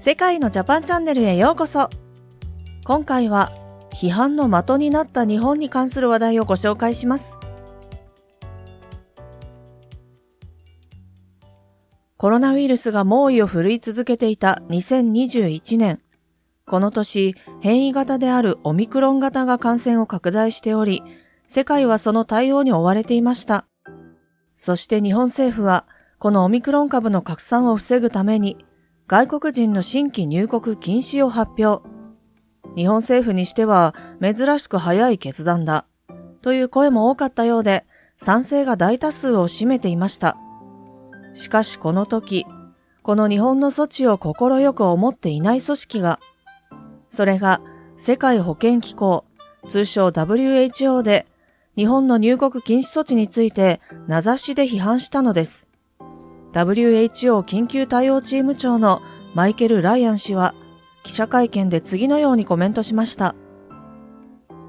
世界のジャパンチャンネルへようこそ。今回は批判の的になった日本に関する話題をご紹介します。コロナウイルスが猛威を振るい続けていた2021年。この年、変異型であるオミクロン型が感染を拡大しており、世界はその対応に追われていました。そして日本政府は、このオミクロン株の拡散を防ぐために、外国人の新規入国禁止を発表。日本政府にしては珍しく早い決断だ。という声も多かったようで、賛成が大多数を占めていました。しかしこの時、この日本の措置を快く思っていない組織が、それが世界保健機構、通称 WHO で、日本の入国禁止措置について名指しで批判したのです。WHO 緊急対応チーム長のマイケル・ライアン氏は記者会見で次のようにコメントしました。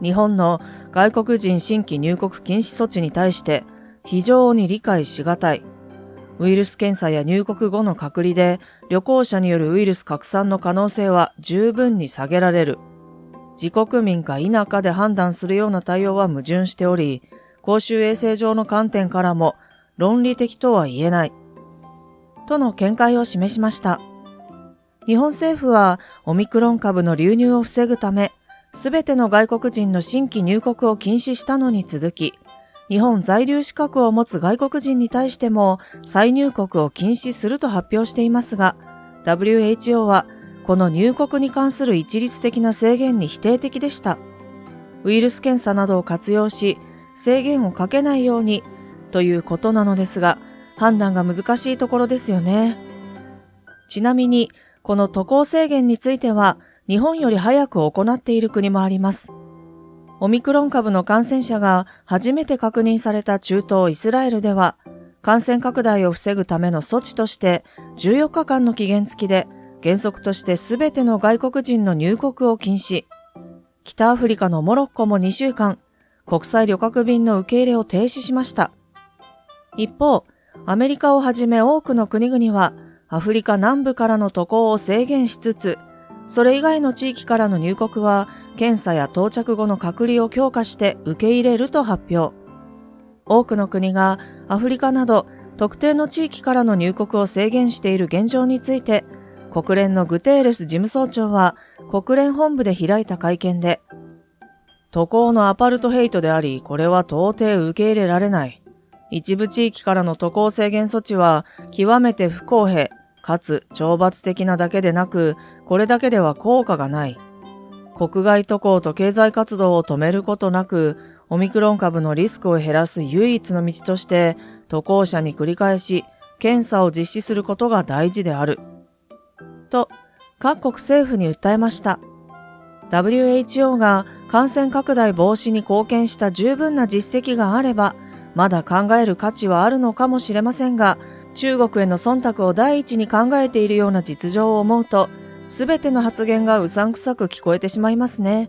日本の外国人新規入国禁止措置に対して非常に理解しがたい。ウイルス検査や入国後の隔離で旅行者によるウイルス拡散の可能性は十分に下げられる。自国民か否かで判断するような対応は矛盾しており、公衆衛生上の観点からも論理的とは言えない。との見解を示しました。日本政府はオミクロン株の流入を防ぐため、すべての外国人の新規入国を禁止したのに続き、日本在留資格を持つ外国人に対しても再入国を禁止すると発表していますが、WHO はこの入国に関する一律的な制限に否定的でした。ウイルス検査などを活用し、制限をかけないようにということなのですが、判断が難しいところですよね。ちなみに、この渡航制限については、日本より早く行っている国もあります。オミクロン株の感染者が初めて確認された中東イスラエルでは、感染拡大を防ぐための措置として14日間の期限付きで原則としてすべての外国人の入国を禁止。北アフリカのモロッコも2週間、国際旅客便の受け入れを停止しました。一方、アメリカをはじめ多くの国々はアフリカ南部からの渡航を制限しつつ、それ以外の地域からの入国は検査や到着後の隔離を強化して受け入れると発表。多くの国がアフリカなど特定の地域からの入国を制限している現状について、国連のグテーレス事務総長は国連本部で開いた会見で、渡航のアパルトヘイトであり、これは到底受け入れられない。一部地域からの渡航制限措置は極めて不公平かつ懲罰的なだけでなく、これだけでは効果がない。国外渡航と経済活動を止めることなく、オミクロン株のリスクを減らす唯一の道として、渡航者に繰り返し検査を実施することが大事である。と、各国政府に訴えました。WHO が感染拡大防止に貢献した十分な実績があれば、まだ考える価値はあるのかもしれませんが、中国への忖度を第一に考えているような実情を思うと、すべての発言がうさんくさく聞こえてしまいますね。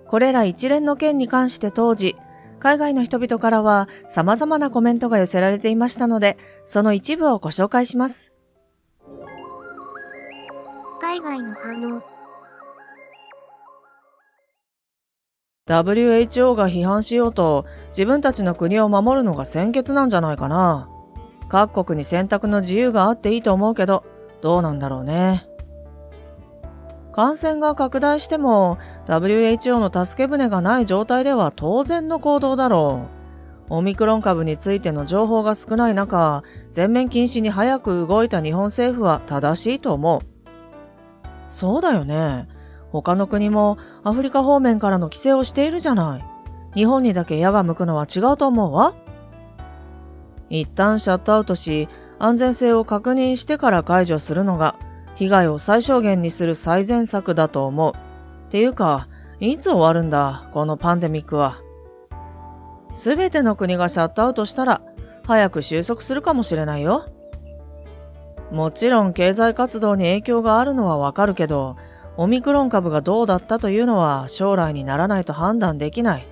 これら一連の件に関して当時、海外の人々からは様々なコメントが寄せられていましたので、その一部をご紹介します。海外の反応。WHO が批判しようと自分たちの国を守るのが先決なんじゃないかな。各国に選択の自由があっていいと思うけど、どうなんだろうね。感染が拡大しても WHO の助け舟がない状態では当然の行動だろう。オミクロン株についての情報が少ない中、全面禁止に早く動いた日本政府は正しいと思う。そうだよね。他の国もアフリカ方面からの規制をしているじゃない。日本にだけ矢が向くのは違うと思うわ。一旦シャットアウトし、安全性を確認してから解除するのが、被害を最小限にする最善策だと思う。っていうか、いつ終わるんだ、このパンデミックは。すべての国がシャットアウトしたら、早く収束するかもしれないよ。もちろん経済活動に影響があるのはわかるけど、オミクロン株がどうだったというのは将来にならないと判断できない。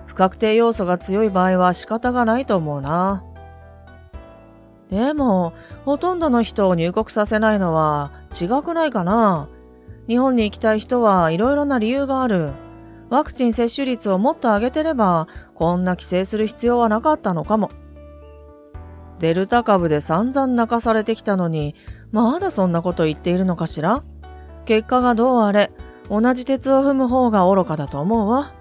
不確定要素が強い場合は仕方がないと思うな。でも、ほとんどの人を入国させないのは違くないかな。日本に行きたい人はいろいろな理由がある。ワクチン接種率をもっと上げてれば、こんな規制する必要はなかったのかも。デルタ株で散々泣かされてきたのに、まだそんなこと言っているのかしら。結果がどうあれ、同じ鉄を踏む方が愚かだと思うわ。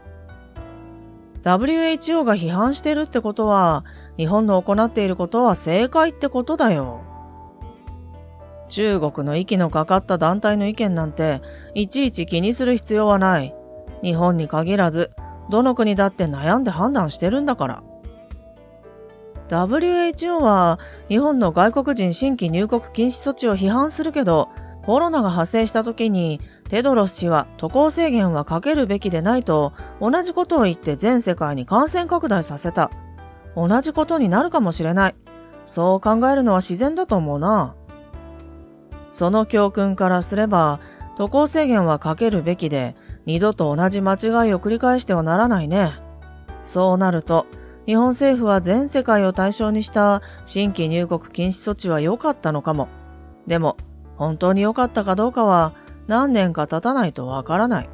WHO が批判してるってことは、日本の行っていることは正解ってことだよ。中国の息のかかった団体の意見なんて、いちいち気にする必要はない。日本に限らず、どの国だって悩んで判断してるんだから。WHO は日本の外国人新規入国禁止措置を批判するけど、コロナが発生した時にテドロス氏は渡航制限はかけるべきでないと同じことを言って全世界に感染拡大させた。同じことになるかもしれない。そう考えるのは自然だと思うな。その教訓からすれば、渡航制限はかけるべきで、二度と同じ間違いを繰り返してはならないね。そうなると、日本政府は全世界を対象にした新規入国禁止措置は良かったのかも。でも、本当に良かったかどうかは何年か経たないとわからない。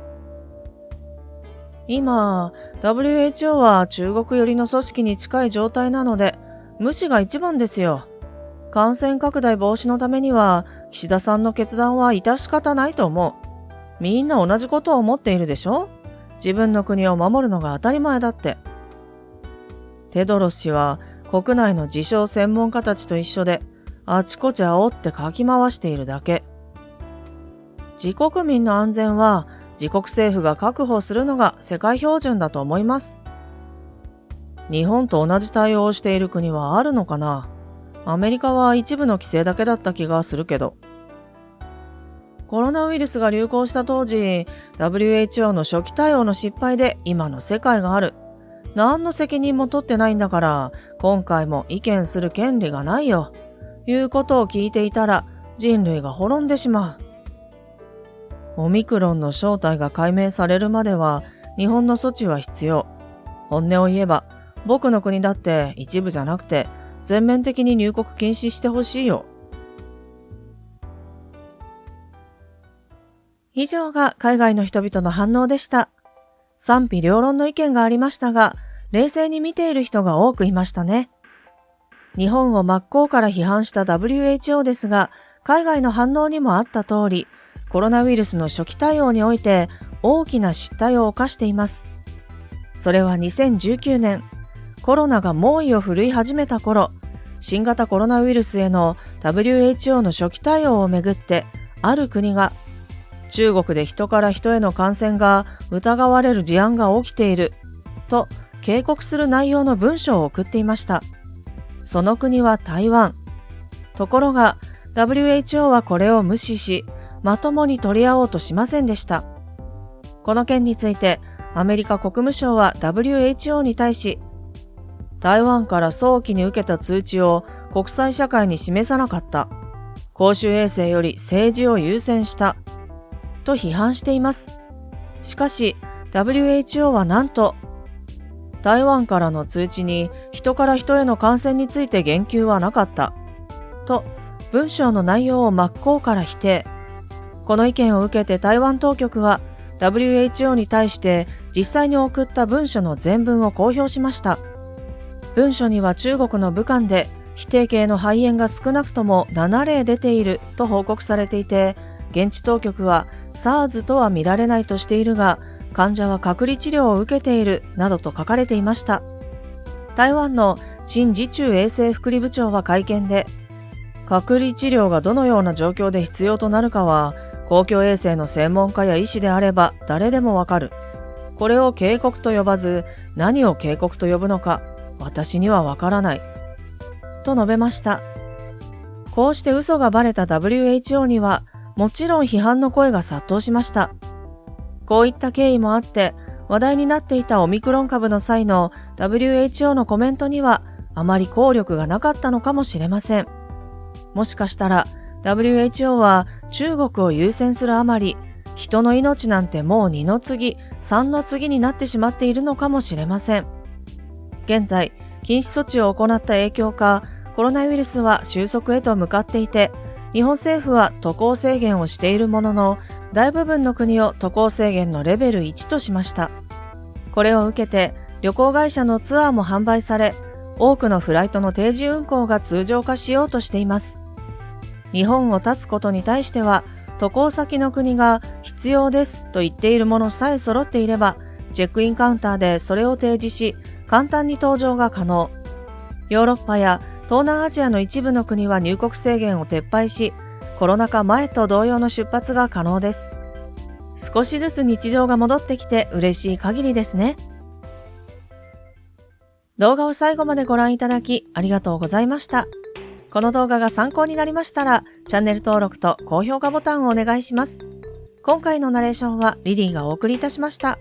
今、WHO は中国寄りの組織に近い状態なので、無視が一番ですよ。感染拡大防止のためには、岸田さんの決断は致し方ないと思う。みんな同じことを思っているでしょ？自分の国を守るのが当たり前だって。テドロス氏は国内の自称専門家たちと一緒で、あちこち煽ってかき回しているだけ。自国民の安全は自国政府が確保するのが世界標準だと思います。日本と同じ対応をしている国はあるのかな？アメリカは一部の規制だけだった気がするけど。コロナウイルスが流行した当時、WHO の初期対応の失敗で今の世界がある。何の責任も取ってないんだから、今回も意見する権利がないよ。いうことを聞いていたら人類が滅んでしまう。オミクロンの正体が解明されるまでは日本の措置は必要。本音を言えば、僕の国だって一部じゃなくて全面的に入国禁止してほしいよ。以上が海外の人々の反応でした。賛否両論の意見がありましたが、冷静に見ている人が多くいましたね。日本を真っ向から批判した WHO ですが、海外の反応にもあった通り、コロナウイルスの初期対応において大きな失態を犯しています。それは2019年、コロナが猛威を振るい始めた頃、新型コロナウイルスへの WHO の初期対応をめぐって、ある国が中国で人から人への感染が疑われる事案が起きていると警告する内容の文書を送っていました。その国は台湾。ところが WHO はこれを無視し、まともに取り合おうとしませんでした。この件についてアメリカ国務省は WHO に対し、台湾から早期に受けた通知を国際社会に示さなかった。公衆衛生より政治を優先した。と批判しています。しかし WHO はなんと台湾からの通知に人から人への感染について言及はなかったと文章の内容を真っ向から否定。この意見を受けて台湾当局は WHO に対して実際に送った文書の全文を公表しました。文書には中国の武漢で否定系の肺炎が少なくとも7例出ていると報告されていて、現地当局は SARS とは見られないとしているが、患者は隔離治療を受けているなどと書かれていました。台湾の陳時中衛生福利部長は会見で、隔離治療がどのような状況で必要となるかは、公共衛生の専門家や医師であれば誰でもわかる。これを警告と呼ばず、何を警告と呼ぶのか、私にはわからない。と述べました。こうして嘘がバレた WHO には、もちろん批判の声が殺到しました。こういった経緯もあって、話題になっていたオミクロン株の際の WHO のコメントにはあまり効力がなかったのかもしれません。もしかしたら WHO は中国を優先するあまり、人の命なんてもう2の次、3の次になってしまっているのかもしれません。現在、禁止措置を行った影響か、コロナウイルスは収束へと向かっていて、日本政府は渡航制限をしているものの、大部分の国を渡航制限のレベル1としました。これを受けて、旅行会社のツアーも販売され、多くのフライトの定時運航が通常化しようとしています。日本を発つことに対しては、渡航先の国が必要ですと言っているものさえ揃っていれば、チェックインカウンターでそれを提示し、簡単に搭乗が可能。ヨーロッパや東南アジアの一部の国は入国制限を撤廃し、コロナ禍前と同様の出発が可能です。少しずつ日常が戻ってきて嬉しい限りですね。動画を最後までご覧いただきありがとうございました。この動画が参考になりましたら、チャンネル登録と高評価ボタンをお願いします。今回のナレーションはリリーがお送りいたしました。